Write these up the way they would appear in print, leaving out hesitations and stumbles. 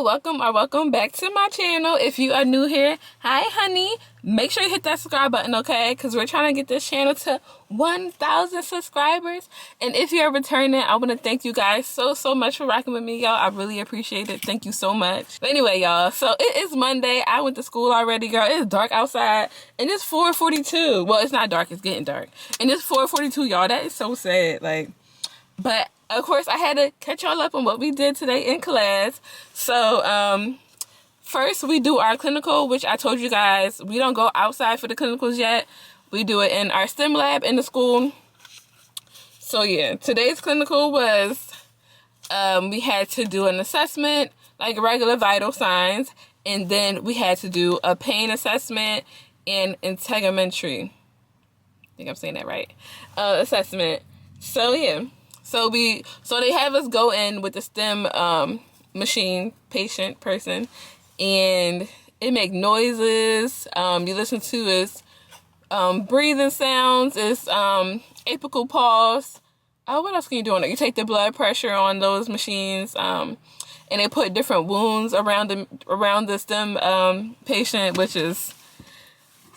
welcome or welcome back to my channel. If you are new here, hi honey, make sure you hit that subscribe button, okay, because we're trying to get this channel to 1,000 subscribers. And if you're returning, I want to thank you guys so much for rocking with me, y'all. I really appreciate it. Thank you so much. But anyway, y'all, so it is Monday. I went to school already, girl. It's dark outside and it's 4:42. Well, it's not dark, it's getting dark, and it's 4:42, y'all. That is so sad. But of course, I had to catch y'all up on what we did today in class. So, first we do our clinical, which I told you guys, we don't go outside for the clinicals yet. We do it in our STEM lab in the school. So yeah, today's clinical was, we had to do an assessment, like regular vital signs, and then we had to do a pain assessment and integumentary. I think I'm saying that right. Assessment. So yeah. So they have us go in with the STEM machine, person, and it make noises. You listen to its breathing sounds, its apical pulse. Oh, what else can you do on it? You take the blood pressure on those machines, and they put different wounds around the STEM patient, which is,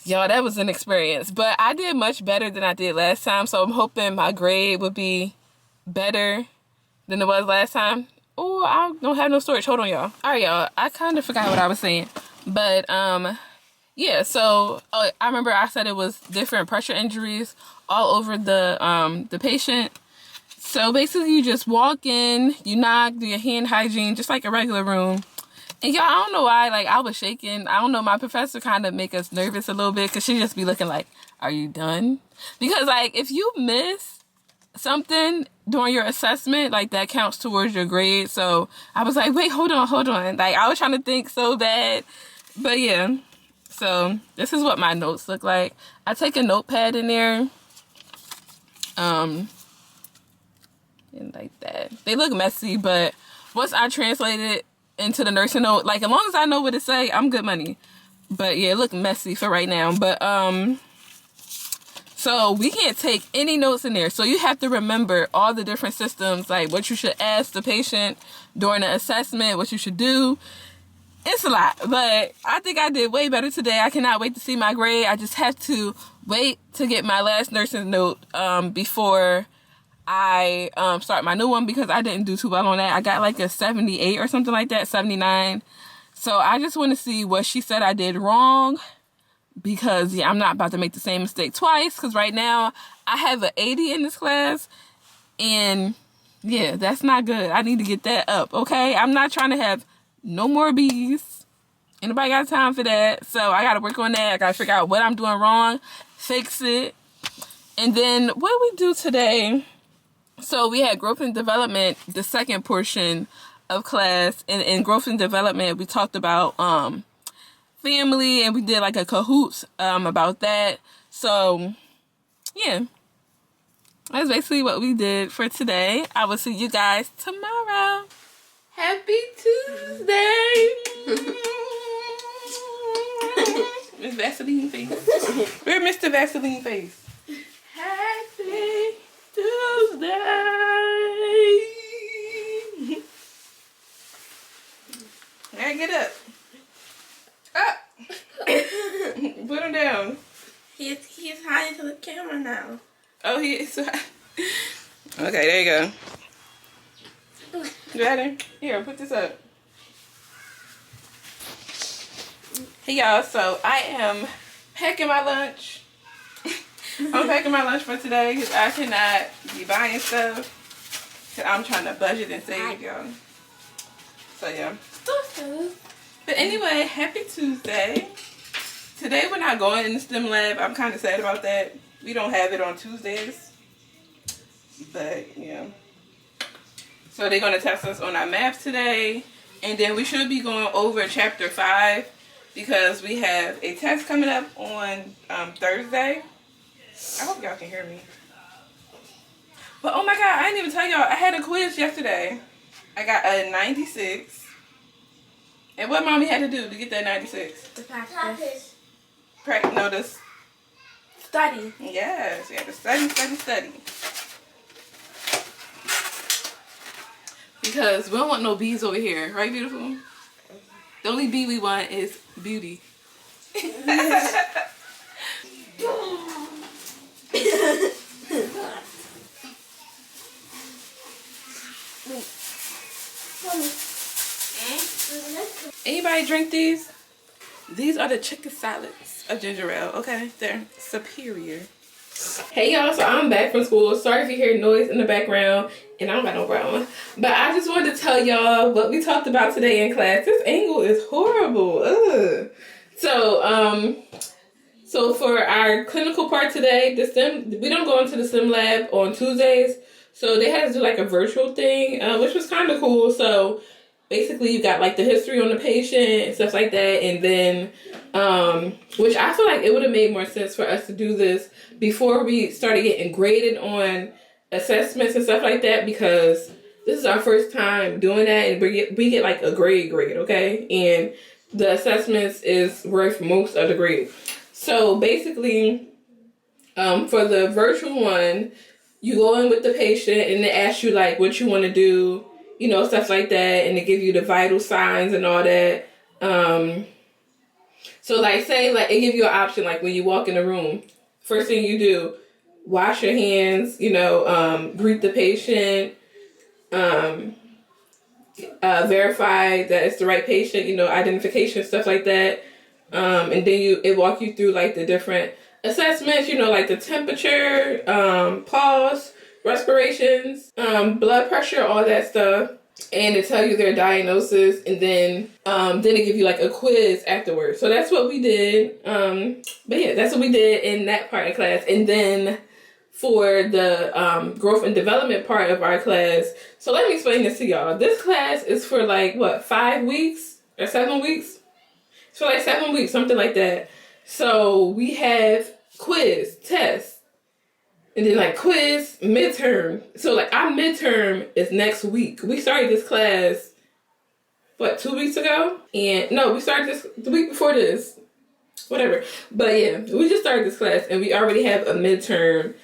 y'all, that was an experience. But I did much better than I did last time, so I'm hoping my grade would be better than it was last time. Oh, I don't have no storage. Hold on, y'all. All right, y'all. I kind of forgot what I was saying, but yeah. So I remember I said it was different pressure injuries all over the patient. So basically, you just walk in, you knock, do your hand hygiene, just like a regular room. And y'all, I don't know why, I was shaking. I don't know. My professor kind of make us nervous a little bit because she just be looking like, "Are you done?" Because if you miss something during your assessment, that counts towards your grade. So I was like, wait, hold on. I was trying to think so bad. But yeah, so this is what my notes look like. I take a notepad in there, and like that. They look messy, but once I translate it into the nursing note, as long as I know what to say, I'm good money. But yeah, it look messy for right now. But so we can't take any notes in there. So you have to remember all the different systems, what you should ask the patient during the assessment, what you should do. It's a lot, but I think I did way better today. I cannot wait to see my grade. I just have to wait to get my last nursing note before I start my new one, because I didn't do too well on that. I got a 78 or something like that, 79. So I just want to see what she said I did wrong, because yeah, I'm not about to make the same mistake twice, because right now I have an 80 in this class, and yeah, that's not good. I need to get that up, okay? I'm not trying to have no more B's. Anybody got time for that? So I gotta work on that. I gotta figure out what I'm doing wrong, fix it. And then what did we do today? So we had growth and development, the second portion of class, and in growth and development we talked about family, and we did a cahoots about that. So yeah, that's basically what we did for today. I will see you guys tomorrow. Happy Tuesday. Miss Vaseline face. Where's Mr. Vaseline face? Happy Tuesday. Now get up. Put him down. He's hiding to the camera now. Oh, he is. Okay, there you go. Ready? Here, put this up. Hey y'all, so I am packing my lunch. I'm packing my lunch for today because I cannot be buying stuff, because I'm trying to budget and save, y'all. So yeah. But anyway, happy Tuesday. Today we're not going in the STEM lab. I'm kind of sad about that. We don't have it on Tuesdays. But yeah. So they're going to test us on our math today. And then we should be going over chapter 5, because we have a test coming up on Thursday. I hope y'all can hear me. But oh my god, I didn't even tell y'all, I had a quiz yesterday. I got a 96. And what mommy had to do to get that 96? The practice. No, this. Study. Yes, we had to study. Because we don't want no bees over here. Right, beautiful? The only B we want is beauty. Anybody drink these? These are the chicken salads of ginger ale, okay? They're superior. Hey y'all, so I'm back from school. Sorry if you hear noise in the background, and I don't got no brown. But I just wanted to tell y'all what we talked about today in class. This angle is horrible. Ugh. So for our clinical part today, we don't go into the STEM lab on Tuesdays. So they had to do like a virtual thing, which was kind of cool. So basically you got like the history on the patient and stuff like that. And then, which I feel like it would have made more sense for us to do this before we started getting graded on assessments and stuff like that, because this is our first time doing that, and we get like a grade, okay? And the assessments is worth most of the grade. So basically, for the virtual one, you go in with the patient and they ask you like what you want to do, you know, stuff like that, and they give you the vital signs and all that. So like say like it give you an option, like when you walk in the room, first thing you do, wash your hands, you know, greet the patient, verify that it's the right patient, you know, identification, stuff like that. And then it walk you through like the different assessments, you know, like the temperature, pulse, respirations, blood pressure, all that stuff. And they tell you their diagnosis, and then they give you like a quiz afterwards. So that's what we did. But yeah, that's what we did in that part of class. And then for the growth and development part of our class, so let me explain this to y'all. This class is for like what, 5 weeks or 7 weeks? It's for like 7 weeks, something like that. So we have quiz, test, and then like quiz, midterm. So like our midterm is next week. We started this class, what, 2 weeks ago? And no, we started this the week before this. Whatever. But yeah, we just started this class and we already have a midterm,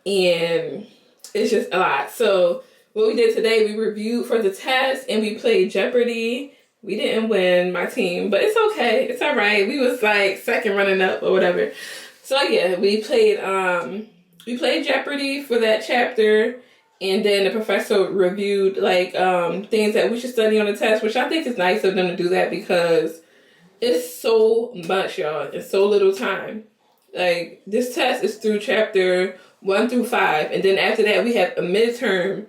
and it's just a lot. So what we did today, we reviewed for the test and we played Jeopardy. We didn't win, my team, but it's okay. It's all right. We was like second running up or whatever. So yeah, we played Jeopardy for that chapter, and then the professor reviewed like things that we should study on the test, which I think is nice of them to do that because it's so much, y'all. It's so little time. Like this test is through chapter 1 through 5, and then after that we have a midterm.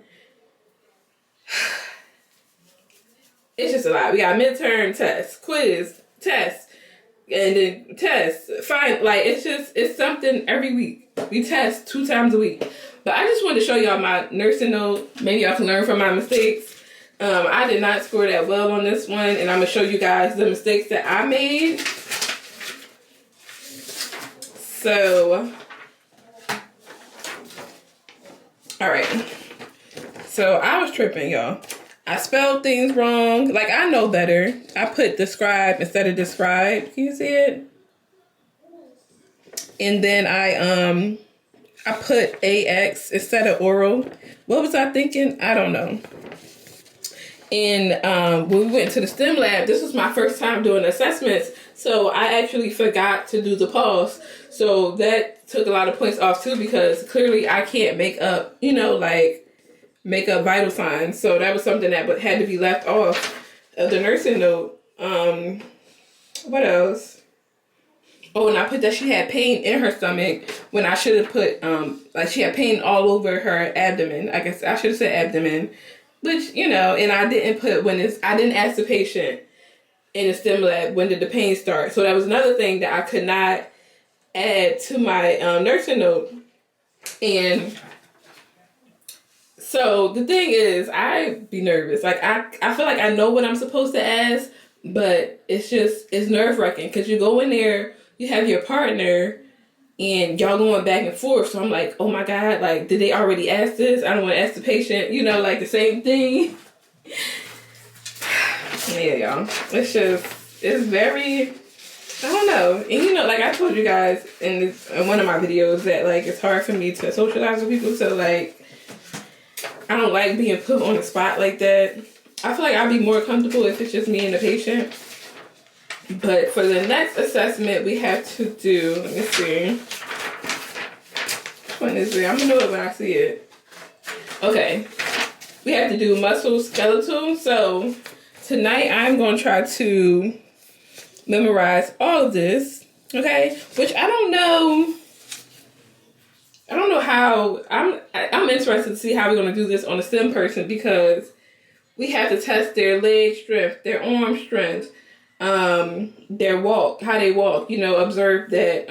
It's just a lot. We got midterm, test, quiz, test, and then test. Fine, like it's something every week. We test 2 times a week. But I just wanted to show y'all my nursing note. Maybe y'all can learn from my mistakes. I did not score that well on this one, and I'm gonna show you guys the mistakes that I made. So, all right. So I was tripping, y'all. I spelled things wrong. Like, I know better. I put describe instead of describe. Can you see it? And then I put AX instead of oral. What was I thinking? I don't know. And when we went to the STEM lab, this was my first time doing assessments. So I actually forgot to do the pulse. So that took a lot of points off too, because clearly I can't make up, you know, like make up vital signs. So that was something that had to be left off of the nursing note. What else? Oh, and I put that she had pain in her stomach when I should have put, like she had pain all over her abdomen. I guess I should have said abdomen, which, you know, and I didn't put I didn't ask the patient in the STEM lab, when did the pain start? So that was another thing that I could not add to my nursing note. And so the thing is, I be nervous. Like I feel like I know what I'm supposed to ask, but it's nerve-wracking because you go in there, you have your partner, and y'all going back and forth. So I'm like, oh my God, like, did they already ask this? I don't want to ask the patient, you know, like the same thing. Yeah, y'all. It's very, I don't know. And you know, like I told you guys in one of my videos that like it's hard for me to socialize with people. So like, I don't like being put on the spot like that. I feel like I'd be more comfortable if it's just me and the patient. But for the next assessment, we have to do, let me see. Which one is it? I'm gonna know it when I see it. Okay. We have to do musculoskeletal. So tonight I'm gonna try to memorize all of this. Okay? Which I don't know how. I'm interested to see how we're gonna do this on a STEM person, because we have to test their leg strength, their arm strength, their walk, how they walk, observe that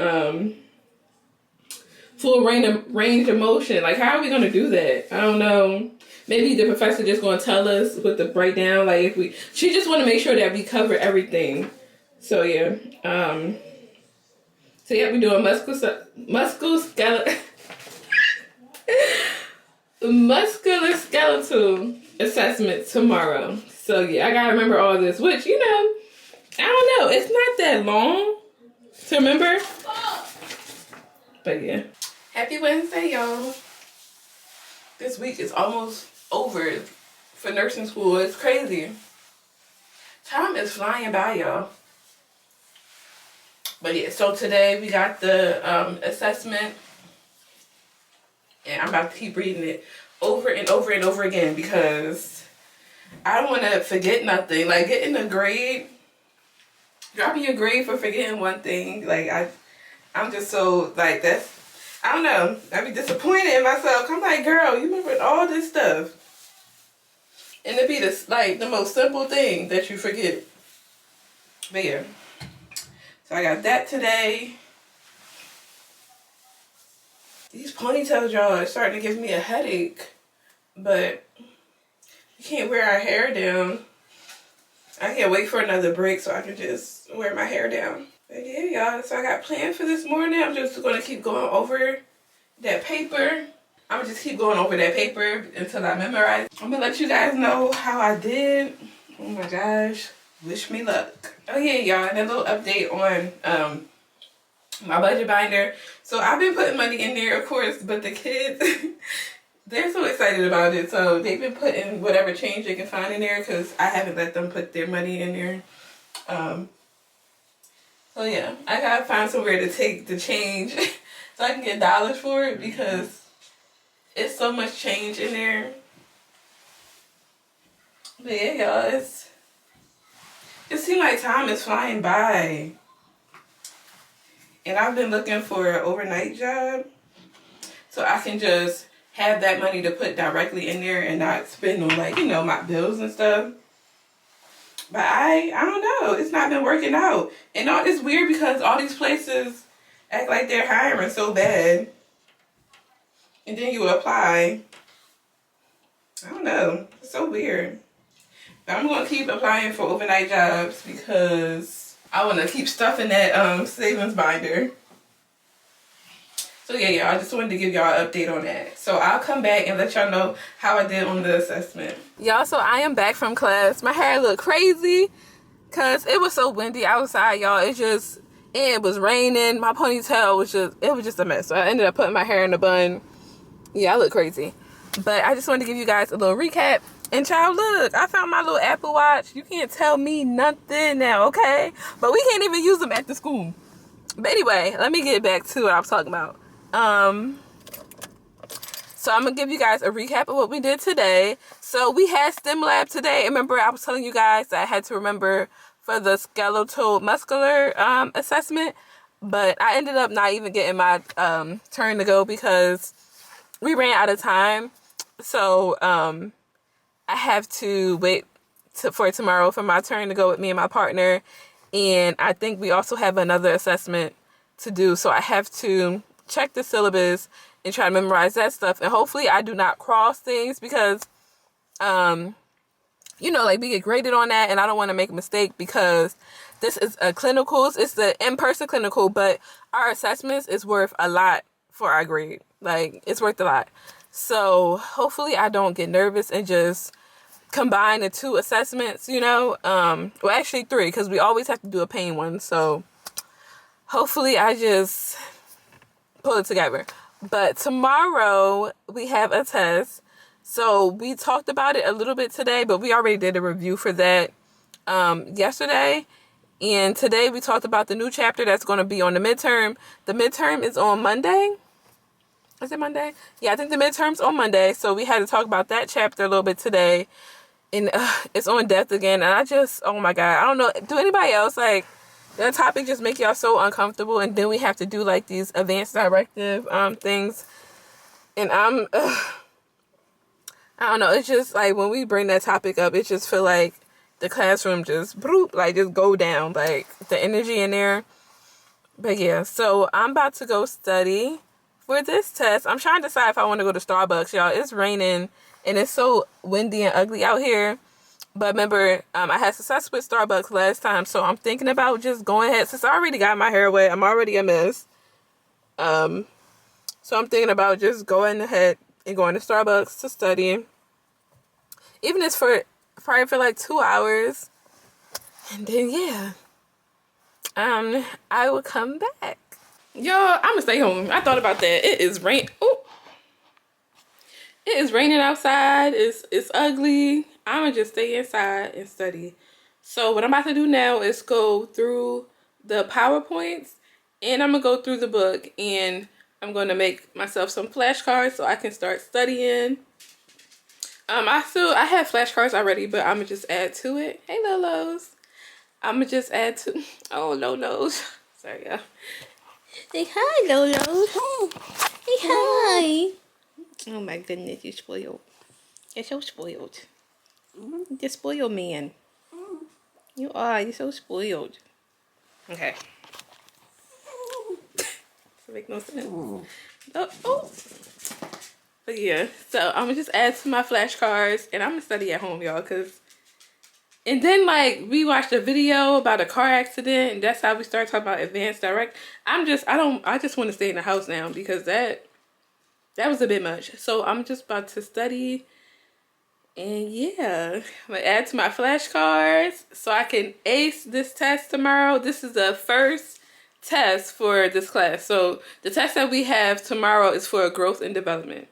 full range of motion. Like, how are we gonna do that? I don't know. Maybe the professor just gonna tell us with the breakdown, like she just wanna make sure that we cover everything. So yeah. So yeah, we're doing musculoskeletal assessment tomorrow. So yeah, I gotta remember all this, which, I don't know, it's not that long to remember. But yeah. Happy Wednesday, y'all. This week is almost over for nursing school. It's crazy. Time is flying by, y'all. But yeah, so today we got the assessment. And I'm about to keep reading it over and over and over again, because I don't want to forget nothing. Like, getting a grade, dropping your grade for forgetting one thing. Like, I'm just so, like, I don't know. I be disappointed in myself. I'm like, girl, you remembered all this stuff. And it'd be the most simple thing that you forget. But yeah. So I got that today. These ponytails, y'all, are starting to give me a headache. But we can't wear our hair down. I can't wait for another break so I can just wear my hair down. But yeah, y'all, so I got plans for this morning. I'm just going to keep going over that paper. I'm going to just keep going over that paper until I memorize. I'm going to let you guys know how I did. Oh my gosh. Wish me luck. Oh yeah, y'all, and a little update on my budget binder. So I've been putting money in there, of course, but the kids, they're so excited about it. So they've been putting whatever change they can find in there, because I haven't let them put their money in there. So yeah, I gotta find somewhere to take the change so I can get dollars for it, because it's so much change in there. But yeah, y'all, it seems like time is flying by. And I've been looking for an overnight job so I can just have that money to put directly in there and not spend on, like, my bills and stuff. But I don't know. It's not been working out. And it's weird because all these places act like they're hiring so bad. And then you apply. I don't know. It's so weird. But I'm going to keep applying for overnight jobs because I want to keep stuffing that savings binder. So yeah, y'all, I just wanted to give y'all an update on that. So I'll come back and let y'all know how I did on the assessment. Y'all, so I am back from class. My hair looked crazy because it was so windy outside, y'all. It was raining. My ponytail was just a mess. So I ended up putting my hair in a bun. Yeah, I look crazy. But I just wanted to give you guys a little recap. And child, look, I found my little Apple Watch. You can't tell me nothing now, okay? But we can't even use them at the school. But anyway, let me get back to what I was talking about. So I'm gonna give you guys a recap of what we did today. So we had STEM lab today. Remember, I was telling you guys that I had to remember for the skeletal muscular assessment, but I ended up not even getting my turn to go because we ran out of time. So I have to wait for tomorrow for my turn to go with me and my partner, and I think we also have another assessment to do. So I have to check the syllabus and try to memorize that stuff, and hopefully I do not cross things because like we get graded on that, and I don't want to make a mistake because this is a clinical. It's the in-person clinical, but our assessments is worth a lot for our grade. Like, it's worth a lot. So hopefully I don't get nervous and just combine the two assessments, well, actually 3, because we always have to do a pain one. So hopefully I just pull it together. But tomorrow we have a test. So we talked about it a little bit today, but we already did a review for that yesterday. And today we talked about the new chapter that's going to be on the midterm. The midterm is on Monday. Is it Monday? Yeah, I think the midterm's on Monday. So we had to talk about that chapter a little bit today. And it's on death again. And I just, oh my God. I don't know. Do anybody else, like, that topic just make y'all so uncomfortable? And then we have to do, like, these advanced directive things. And I don't know. It's just, like, when we bring that topic up, it just feel like the classroom just, bloop, like, just go down. Like, the energy in there. But, yeah. So, I'm about to go study for this test. I'm trying to decide if I want to go to Starbucks, y'all. It's raining and it's so windy and ugly out here. But remember, I had success with Starbucks last time, so I'm thinking about just going ahead. Since I already got my hair wet, I'm already a mess. So I'm thinking about just going ahead and going to Starbucks to study. Even if it's probably for like 2 hours. And then, yeah. I will come back. Y'all, I'm gonna stay home. I thought about that. It is rain. Oh, it is raining outside. It's ugly. I'm gonna just stay inside and study. So what I'm about to do now is go through the PowerPoints, and I'm gonna go through the book, and I'm gonna make myself some flashcards so I can start studying. I have flashcards already, but I'm gonna just add to it. Hey, Lolos. I'm gonna just add to. Oh, Lolos. Sorry, y'all. Say hi, Lolo. Say hi. Oh my goodness, you spoiled. You're so spoiled. You're the spoiled man. You are. You're so spoiled. Okay. Does it make no sense? Oh. But yeah, so I'm gonna just add to my flashcards, and I'm gonna study at home, y'all, and then, like, we watched a video about a car accident, and that's how we started talking about advanced direct. I just want to stay in the house now because that was a bit much. So I'm just about to study, and yeah, I'm gonna add to my flashcards so I can ace this test tomorrow. This is the first test for this class. So the test that we have tomorrow is for growth and development.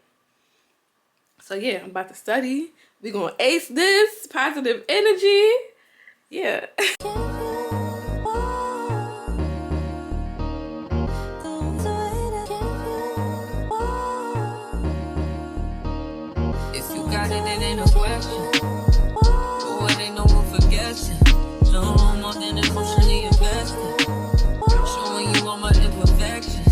So yeah, I'm about to study. We're gonna ace this. Positive energy. Yeah. If you got it, it ain't a question. Oh, it ain't no room for guessing. No more than emotionally invested. Showing you all my imperfections.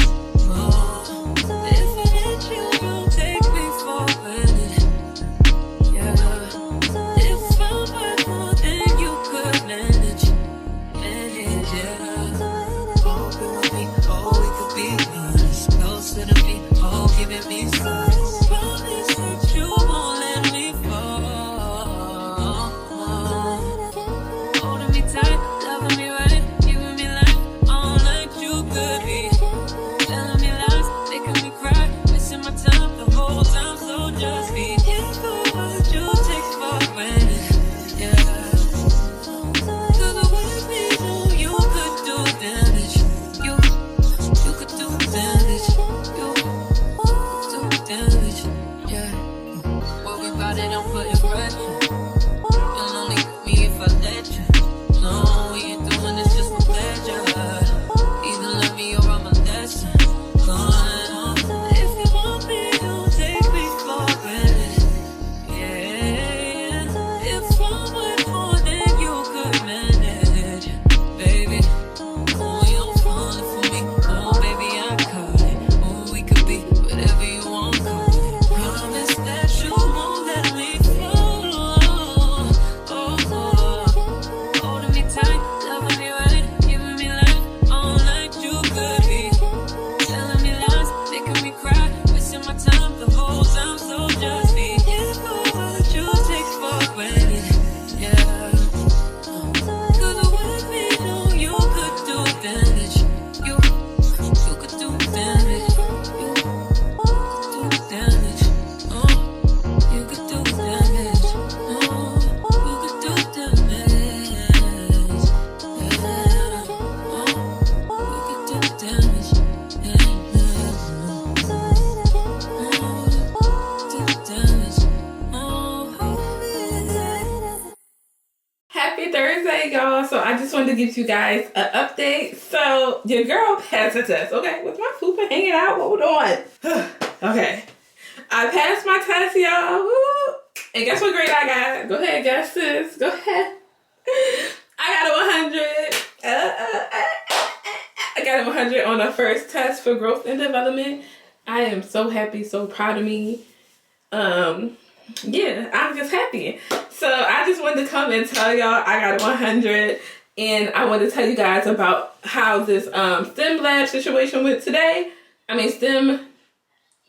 Oh, if it ain't you, don't take me for granted. wanted to give you guys an update. So your girl passed the test. Okay, with my fupa hanging out, what we doing? Okay, I passed my test, y'all. Woo. And guess what grade I got? Go ahead, guess this. Go ahead. I got a 100. I got a 100 on the first test for growth and development. I am so happy, so proud of me. Yeah, I'm just happy. So I just wanted to come and tell y'all I got a 100, and I wanted to tell you guys about how this STEM lab situation went today. I mean STEM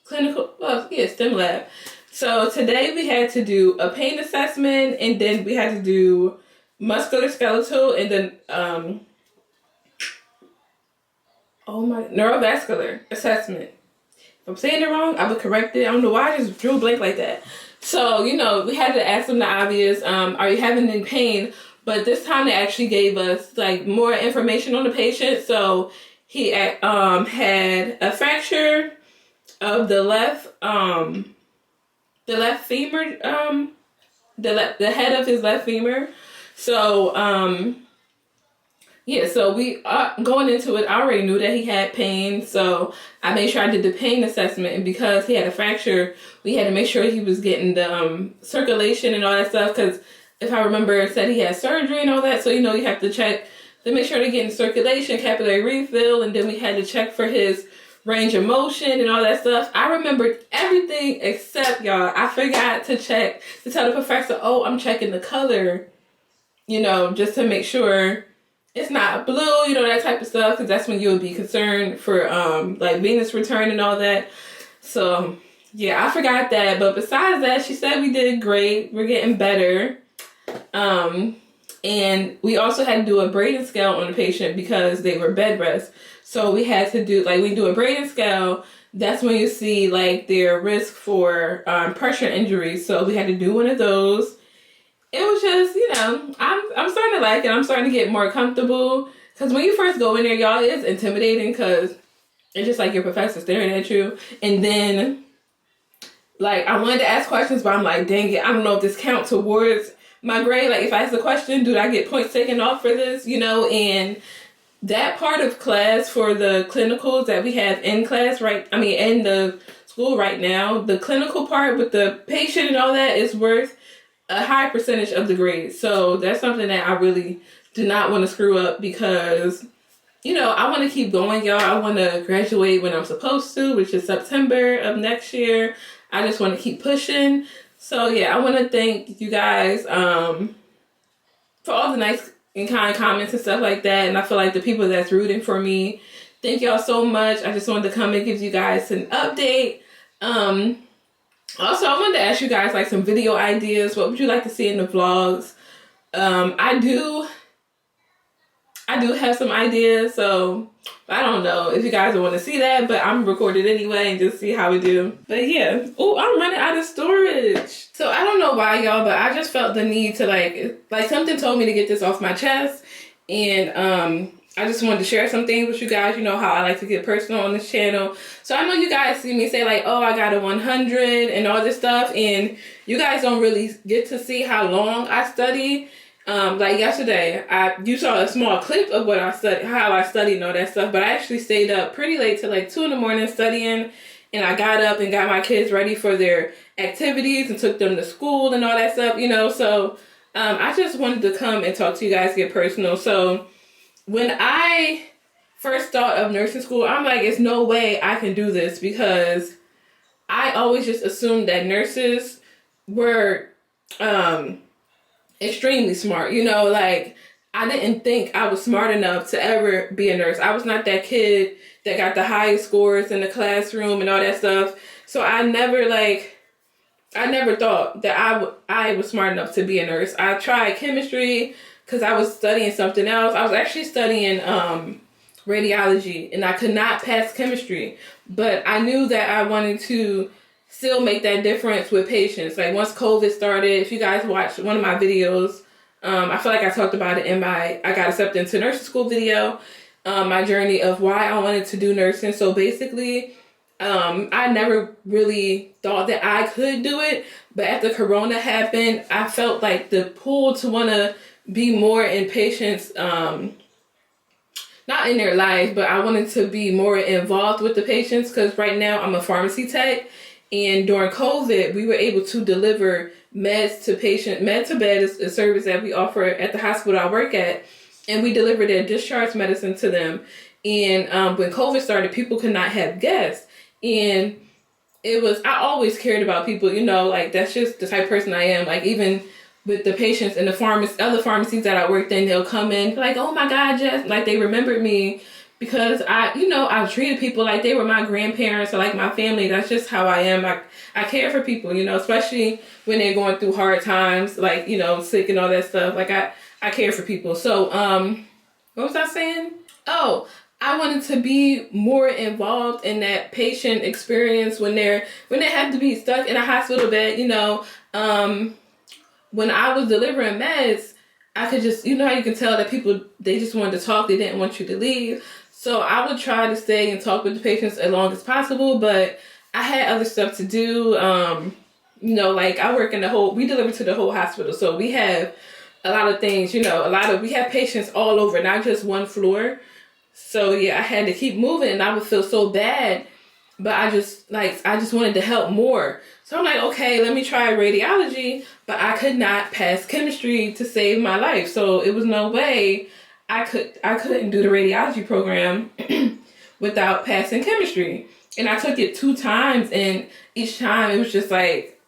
clinical, well, yeah, STEM lab. So today we had to do a pain assessment, and then we had to do musculoskeletal, and then neurovascular assessment. If I'm saying it wrong, I would correct it. I don't know why I just drew a blank like that. So, you know, we had to ask them the obvious, are you having any pain? But this time they actually gave us like more information on the patient. So he had a fracture of the left femur, the head of his left femur. So, yeah, so we going into it, I already knew that he had pain, so I made sure I did the pain assessment. And because he had a fracture, we had to make sure he was getting the circulation and all that stuff. Because if I remember, it said he had surgery and all that. So, you know, you have to check to make sure they're getting circulation, capillary refill, and then we had to check for his range of motion and all that stuff. I remembered everything except, y'all, I forgot to check to tell the professor, oh, I'm checking the color, you know, just to make sure it's not blue, you know, that type of stuff, because that's when you would be concerned for like venous return and all that. So yeah, I forgot that. But besides that, she said we did great. We're getting better. And we also had to do a Braden scale on the patient because they were bed rest. So we had to do, like, we do a Braden scale. That's when you see like their risk for pressure injuries. So we had to do one of those. It was just, you know, I'm starting to like it. I'm starting to get more comfortable. Because when you first go in there, y'all, it's intimidating because it's just like your professor staring at you. And then, like, I wanted to ask questions, but I'm like, dang it, I don't know if this counts towards my grade. Like, if I ask a question, do I get points taken off for this? You know, and that part of class for the clinicals that we have in class, in the school right now, the clinical part with the patient and all that is worth a high percentage of the grade. So that's something that I really do not want to screw up because, you know, I want to keep going, y'all. I want to graduate when I'm supposed to, which is September of next year. I just want to keep pushing. So yeah, I want to thank you guys for all the nice and kind comments and stuff like that. And I feel like the people that's rooting for me, thank y'all so much. I just wanted to come and give you guys an update. Also, I wanted to ask you guys like some video ideas. What would you like to see in the vlogs? I do have some ideas, so I don't know if you guys want to see that, but I'm recording anyway and just see how we do. But yeah, oh, I'm running out of storage. So I don't know why, y'all, but I just felt the need to like something told me to get this off my chest, and I just wanted to share some things with you guys. You know how I like to get personal on this channel. So I know you guys see me say like, oh, I got a 100 and all this stuff. And you guys don't really get to see how long I study. Like yesterday, you saw a small clip of what I studied, how I studied and all that stuff. But I actually stayed up pretty late till like 2 in the morning studying. And I got up and got my kids ready for their activities and took them to school and all that stuff, you know. So I just wanted to come and talk to you guys, get personal. So when I first thought of nursing school, I'm like, there's no way I can do this because I always just assumed that nurses were extremely smart. You know, like, I didn't think I was smart enough to ever be a nurse. I was not that kid that got the highest scores in the classroom and all that stuff. So I never thought that I was smart enough to be a nurse. I tried chemistry because I was studying something else. I was actually studying radiology, and I could not pass chemistry. But I knew that I wanted to still make that difference with patients. Like, once COVID started, if you guys watched one of my videos, I feel like I talked about it in my I got accepted into nursing school video, my journey of why I wanted to do nursing. So basically, I never really thought that I could do it. But after Corona happened, I felt like the pull to want to be more in patients, not in their life, but I wanted to be more involved with the patients, because right now I'm a pharmacy tech, and during COVID, we were able to deliver meds to patient. Med to bed is a service that we offer at the hospital I work at, and we deliver their discharge medicine to them. And when COVID started, people could not have guests, and I always cared about people, like that's just the type of person I am. Like even with the patients in the other pharmacies that I worked in, they'll come in like, oh my God, Jess, like they remembered me because I treated people like they were my grandparents or like my family. That's just how I am. I care for people, especially when they're going through hard times, like, sick and all that stuff. Like I care for people. So, what was I saying? Oh, I wanted to be more involved in that patient experience when they have to be stuck in a hospital bed, when I was delivering meds, I could just, how you can tell that people, they just wanted to talk. They didn't want you to leave. So I would try to stay and talk with the patients as long as possible, but I had other stuff to do. Like I work we deliver to the whole hospital. So we have a lot of things, we have patients all over, not just one floor. So yeah, I had to keep moving and I would feel so bad, but I just wanted to help more. So I'm like, okay, let me try radiology, but I could not pass chemistry to save my life. So it was no way I couldn't do the radiology program without passing chemistry. And I took it 2 times, and each time it was just like,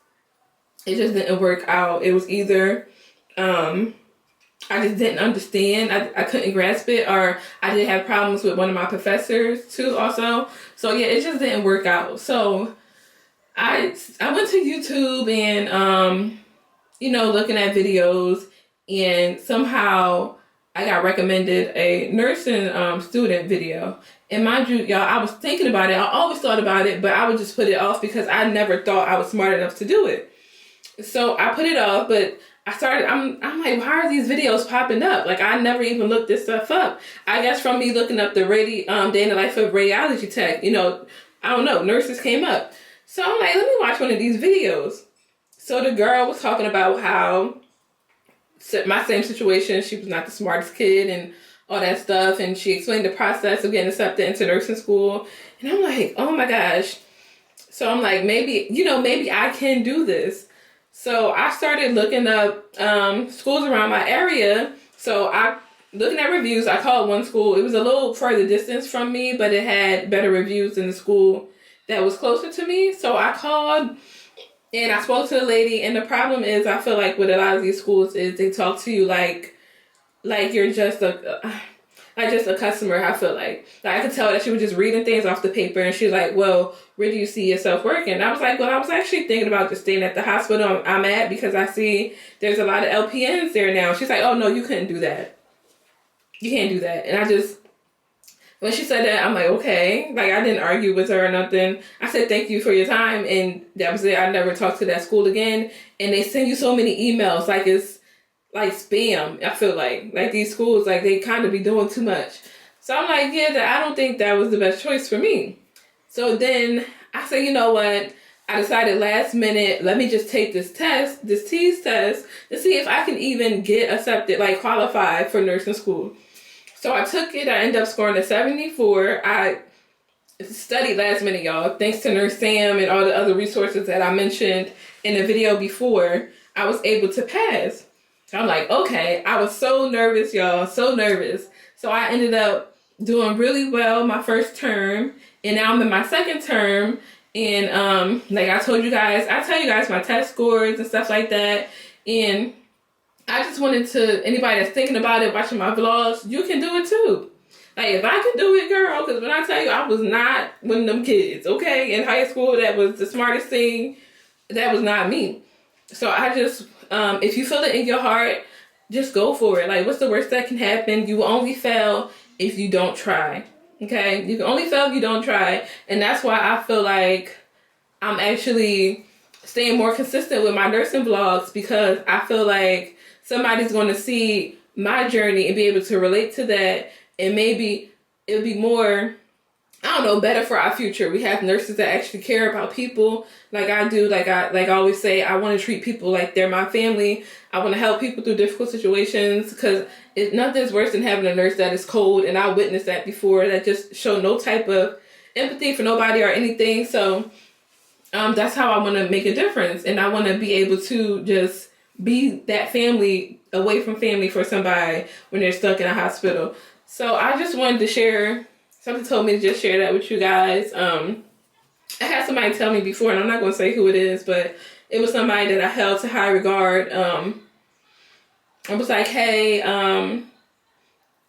it just didn't work out. It was either, I just didn't understand. I couldn't grasp it, or I did have problems with one of my professors too also. So yeah, it just didn't work out. So I went to YouTube and, looking at videos, and somehow I got recommended a nursing student video. And mind you, y'all, I was thinking about it. I always thought about it, but I would just put it off because I never thought I was smart enough to do it. So I put it off, but I'm like, why are these videos popping up? Like, I never even looked this stuff up. I guess from me looking up the day in the life of radiology tech, I don't know, nurses came up. So I'm like, let me watch one of these videos. So the girl was talking about how my same situation, she was not the smartest kid and all that stuff. And she explained the process of getting accepted into nursing school. And I'm like, oh my gosh. So I'm like, maybe I can do this. So I started looking up schools around my area. So looking at reviews, I called one school. It was a little further distance from me, but it had better reviews than the school that was closer to me. So I called and I spoke to the lady. And the problem is, I feel like with a lot of these schools is they talk to you like you're just a customer. I feel like I could tell that she was just reading things off the paper, and she's like, well, where do you see yourself working? And I was like, well, I was actually thinking about just staying at the hospital I'm at, because I see there's a lot of LPNs there now. She's like, oh no, you couldn't do that. You can't do that. And when she said that, I'm like, okay. Like, I didn't argue with her or nothing. I said, thank you for your time. And that was it. I never talked to that school again. And they send you so many emails. Like, it's like spam. I feel like these schools, like they kind of be doing too much. So I'm like, yeah, I don't think that was the best choice for me. So then I said, you know what? I decided last minute, let me just take this TEAS test, to see if I can even get accepted, like qualified for nursing school. So I took it. I ended up scoring a 74. I studied last minute, y'all. Thanks to Nurse Sam and all the other resources that I mentioned in the video before, I was able to pass. So I'm like, okay. I was so nervous, y'all. So nervous. So I ended up doing really well my first term. And now I'm in my second term. And like I tell you guys my test scores and stuff like that. And I just wanted anybody that's thinking about it, watching my vlogs, you can do it too. Like, if I can do it, girl, because when I tell you, I was not one of them kids, okay? In high school, that was the smartest thing. That was not me. So I just, if you feel it in your heart, just go for it. Like, what's the worst that can happen? You will only fail if you don't try, okay? You can only fail if you don't try. And that's why I feel like I'm actually staying more consistent with my nursing vlogs, because I feel like somebody's going to see my journey and be able to relate to that, and maybe it'll be more I don't know, better for our future. We have nurses that actually care about people like I do. Like I always say, I want to treat people like they're my family. I want to help people through difficult situations, because nothing's worse than having a nurse that is cold, and I witnessed that before, that just show no type of empathy for nobody or anything. So that's how I want to make a difference, and I want to be able to just be that family away from family for somebody when they're stuck in a hospital. So I just wanted to share. Something told me to just share that with you guys. I had somebody tell me before, and I'm not going to say who it is, but it was somebody that I held to high regard. I was like, hey,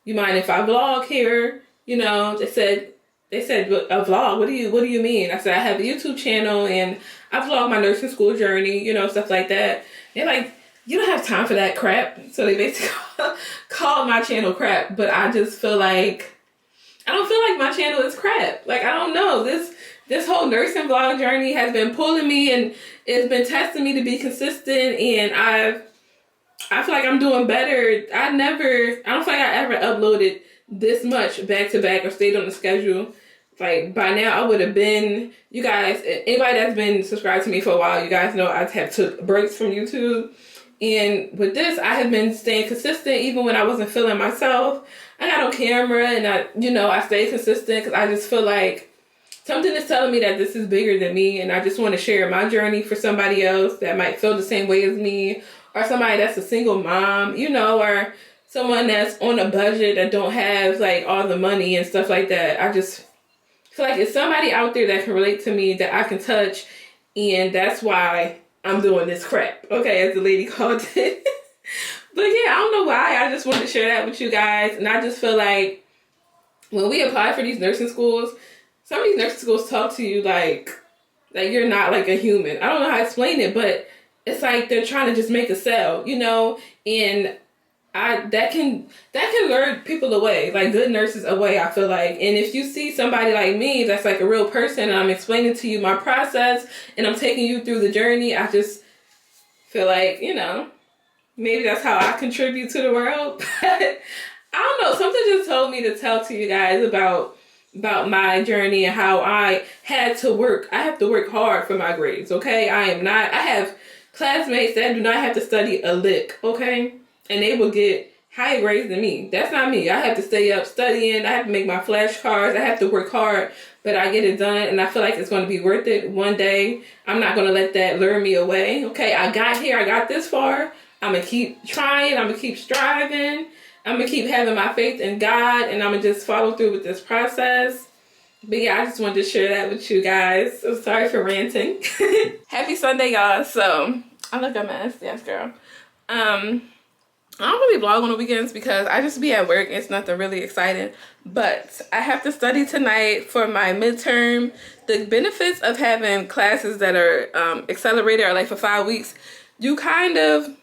you mind if I vlog here? You know, they said, a vlog? What do you mean? I said, I have a YouTube channel and I vlog my nursing school journey, you know, stuff like that. They're like, you don't have time for that crap. So they basically called my channel crap, but I just feel like, I don't feel like my channel is crap. Like, I don't know. This whole nursing vlog journey has been pulling me, and it's been testing me to be consistent, and I feel like I'm doing better. I don't feel like I ever uploaded this much back to back or stayed on the schedule. Like, by now I would have been, you guys, anybody that's been subscribed to me for a while, you guys know I have took breaks from YouTube. And with this, I have been staying consistent even when I wasn't feeling myself. I got on camera and I stayed consistent because I just feel like something is telling me that this is bigger than me, and I just want to share my journey for somebody else that might feel the same way as me, or somebody that's a single mom, you know, or someone that's on a budget that don't have like all the money and stuff like that. I just feel like it's somebody out there that can relate to me, that I can touch, and that's why I'm doing this crap, okay, as the lady called it. But yeah, I don't know why. I just wanted to share that with you guys. And I just feel like when we apply for these nursing schools, some of these nursing schools talk to you like you're not like a human. I don't know how to explain it, but it's like they're trying to just make a sale, you know? And that can lure people away, like good nurses away, I feel like. And if you see somebody like me that's like a real person, and I'm explaining to you my process and I'm taking you through the journey, I just feel like, you know, maybe that's how I contribute to the world. But I don't know, something just told me to tell to you guys about my journey and how I had to work. I have to work hard for my grades, okay? I have classmates that do not have to study a lick, okay? And they will get higher grades than me. That's not me. I have to stay up studying. I have to make my flashcards. I have to work hard, but I get it done, and I feel like it's going to be worth it one day. I'm not going to let that lure me away, okay? I got here. I got this far. I'm going to keep trying. I'm going to keep striving. I'm going to keep having my faith in God, and I'm going to just follow through with this process. But yeah, I just wanted to share that with you guys. So sorry for ranting. Happy Sunday, y'all. So, I look a mess. Yes, girl. I don't really vlog on the weekends because I just be at work. It's nothing really exciting. But I have to study tonight for my midterm. The benefits of having classes that are accelerated, or like for 5 weeks, you kind of...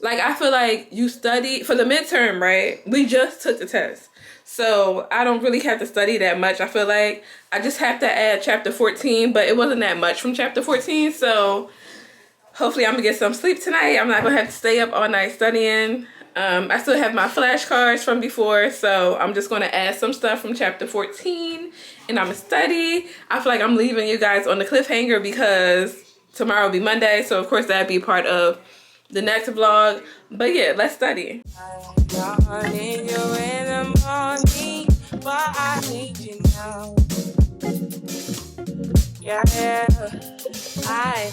like, I feel like you study for the midterm, right? We just took the test. So I don't really have to study that much. I feel like I just have to add chapter 14, but it wasn't that much from chapter 14. So hopefully I'm gonna get some sleep tonight. I'm not gonna have to stay up all night studying. I still have my flashcards from before, so I'm just gonna add some stuff from chapter 14 and I'm gonna study. I feel like I'm leaving you guys on the cliffhanger because tomorrow will be Monday. So of course that'd be part of the next vlog. But yeah, let's study. I need you in the morning, but I need you now. Yeah, I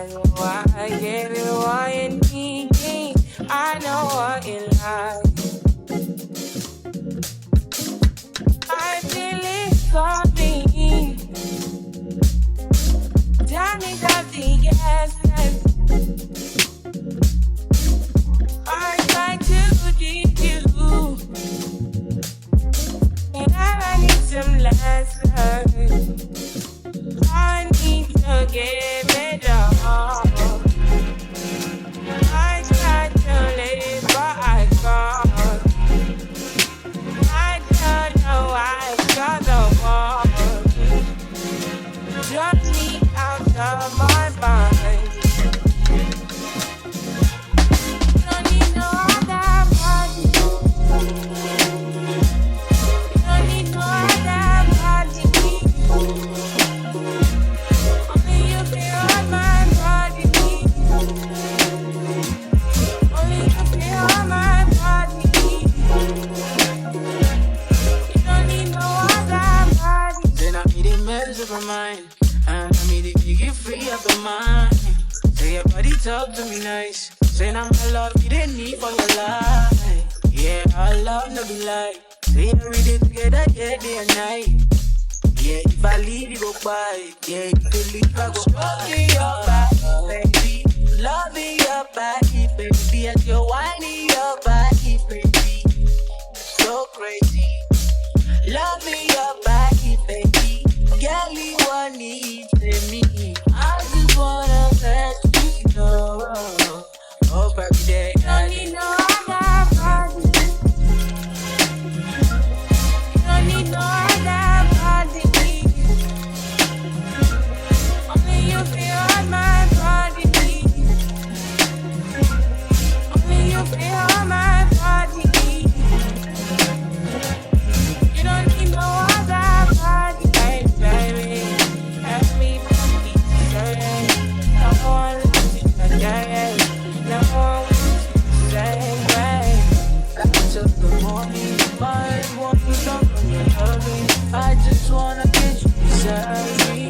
know why I give you what you need. I know what you like. I feel it coming. Tell me something, yes. I try to teach you, and I need some lessons. I need to give it all. I try to live, but I can't. friends of mine. And I mean, if you get free up your mind. Say your body talk to me nice. Say now my love you didn't need for your life. Yeah, our love no be like. Say every day together, yeah, day and night. Yeah, if I leave you go by. Yeah, if you leave I go stroking your body, baby. Loving your body, baby. As you're whining your body, baby. So crazy. Loving your body, baby. Girl, you want it to me. I just wanna let you know. Oh, every day. Don't need no other body. You don't need no other body. Only you feel on my body. Only you feel on my body. You don't need no other body, baby. Everybody say, no one loves you again. No one wants you the same way. Back to the morning, my one love from your loving. I just wanna get you beside me.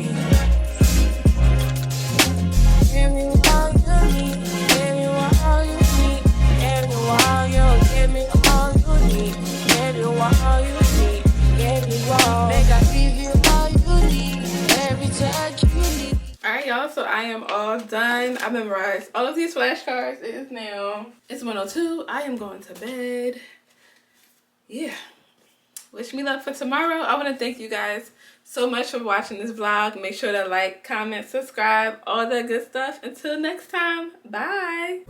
Give me all you need, give me all you need, give me all you, give me all you need, give me all you need, give me all. Make I give you all you need, every touch you need. Alright, y'all, so I am all done. I memorized all of these flashcards. It is now, it's 1:02. I am going to bed. Yeah. Wish me luck for tomorrow. I want to thank you guys so much for watching this vlog. Make sure to like, comment, subscribe, all that good stuff. Until next time, bye.